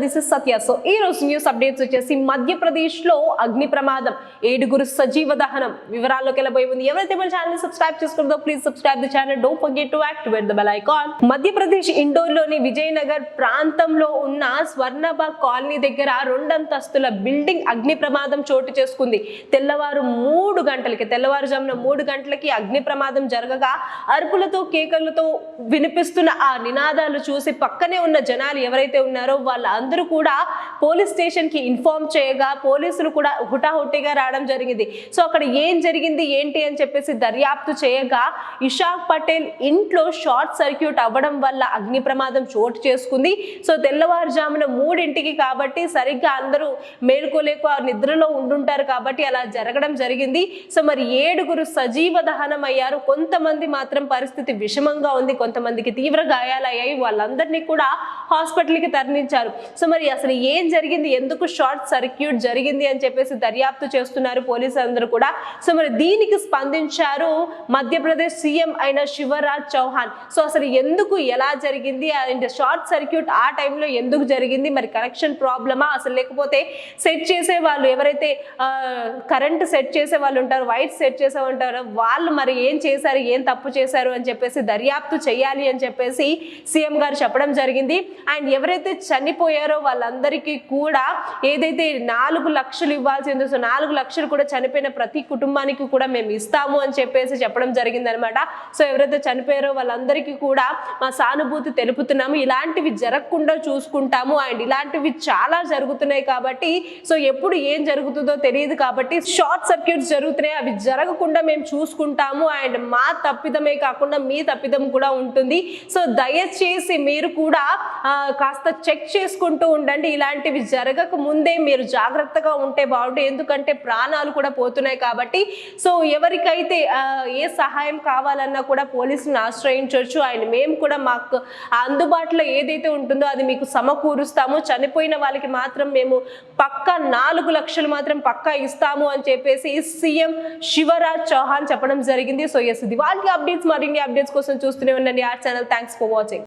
This is Satya. So ఈ రోజు news updates వచ్చేసి మధ్యప్రదేశ్ లో అగ్ని ప్రమాదం, 7 సజీవ దహనం. వివరాల్లోకి వెళ్ళబోయే ముందు ఎవరైతే మన ఛానల్ సబ్స్క్రైబ్ చేసుకుందో please subscribe the channel. Don't forget to activate the bell icon. Madhya Pradesh Indore లోని విజయనగర్ ప్రాంతంలో ఉన్న స్వర్ణబాగ్ కాలనీ దగ్గర 2 అంతస్తుల బిల్డింగ్ అగ్ని ప్రమాదం చోటు చేసుకుంది. తెల్లవారుజామున 3 గంటలకి అగ్ని ప్రమాదం జరగగా అరుపులతో కేకలతో వినిపిస్తున్న ఆ నినాదాలు చూసి పక్కనే ఉన్న జనాలు ఎవరైతే ఉన్నారో వాళ్ళందరూ కూడా పోలీస్ స్టేషన్ కి ఇన్ఫార్మ్ చేయగా పోలీసులు కూడా హుటాహుటిగా రావడం జరిగింది. సో అక్కడ ఏం జరిగింది ఏంటి అని చెప్పేసి దర్యాప్తు చేయగా ఇషాక్ పటేల్ ఇంట్లో షార్ట్ సర్క్యూట్ అవ్వడం వల్ల అగ్ని ప్రమాదం చోటు చేసుకుంది. సో తెల్లవారుజామున 3 కాబట్టి సరిగ్గా అందరూ మేల్కోలేక నిద్రలో ఉండుంటారు కాబట్టి అలా జరగడం జరిగింది. సో మరి 7 సజీవ దహనం అయ్యారు. కొంతమంది మాత్రం పరిస్థితి విషమంగా ఉంది, కొంతమందికి తీవ్ర గాయాలయ్యాయి. వాళ్ళందరినీ కూడా హాస్పిటల్కి తరలించారు. సో మరి అసలు ఏం జరిగింది, ఎందుకు షార్ట్ సర్క్యూట్ జరిగింది అని చెప్పేసి దర్యాప్తు చేస్తున్నారు పోలీసులు అందరూ కూడా. సో మరి దీనికి స్పందించారు మధ్యప్రదేశ్ సీఎం అయిన శివరాజ్ చౌహాన్. సో అసలు ఎందుకు ఎలా జరిగింది అండ్ షార్ట్ సర్క్యూట్ ఆ టైంలో ఎందుకు జరిగింది, మరి కనెక్షన్ ప్రాబ్లమా అసలు లేకపోతే సెట్ చేసే వాళ్ళు ఎవరైతే కరెంట్ సెట్ చేసే వాళ్ళు ఉంటారు, వైట్ సెట్ చేసే ఉంటారు వాళ్ళు మరి ఏం చేశారు, ఏం తప్పు చేశారు అని చెప్పేసి దర్యాప్తు చేయాలి అని చెప్పేసి సీఎం గారు చెప్పడం జరిగింది. అండ్ ఎవరైతే చనిపోయారో వాళ్ళందరికీ కూడా ఏదైతే 4 లక్షలు ఇవ్వాల్సి ఉందో సో 4 లక్షలు కూడా చనిపోయిన ప్రతి కుటుంబానికి కూడా మేము ఇస్తాము అని చెప్పేసి చెప్పడం జరిగింది అనమాట. సో ఎవరైతే చనిపోయారో వాళ్ళందరికీ కూడా మా సానుభూతి తెలుపుతున్నాము, ఇలాంటివి జరగకుండా చూసుకుంటాము. అండ్ ఇలాంటివి చాలా జరుగుతున్నాయి కాబట్టి సో ఎప్పుడు ఏం జరుగుతుందో తెలియదు కాబట్టి షార్ట్ సర్క్యూట్స్ జరుగుతున్నాయి, అవి జరగకుండా మేము చూసుకుంటాము. అండ్ మా తప్పిదమే కాకుండా మీ తప్పిదం కూడా ఉంటుంది. సో దయచేసి మీరు కూడా కాస్త చెక్ చేసుకుంటూ ఉండండి, ఇలాంటివి జరగక ముందే మీరు జాగ్రత్తగా ఉంటే బాగుంటుంది. ఎందుకంటే ప్రాణాలు కూడా పోతున్నాయి కాబట్టి. సో ఎవరికైతే ఏ సహాయం కావాలన్నా కూడా పోలీసులను ఆశ్రయించవచ్చు. అండ్ మేము కూడా మాకు అందుబాటులో ఏదైతే ఉంటుందో అది మీకు సమకూరుస్తాము. చనిపోయిన వాళ్ళకి మాత్రం మేము పక్కా 4 లక్షలు మాత్రం పక్కా ఇస్తాము అని చెప్పేసి సీఎం శివరాజ్ చౌహాన్ చెప్పడం జరిగింది. సో ఎస్, ఇది వాళ్ళకి అప్డేట్స్, మరిన్ని అప్డేట్స్ కోసం చూస్తూనే ఉండండి ఆ ఛానల్. Thanks for watching.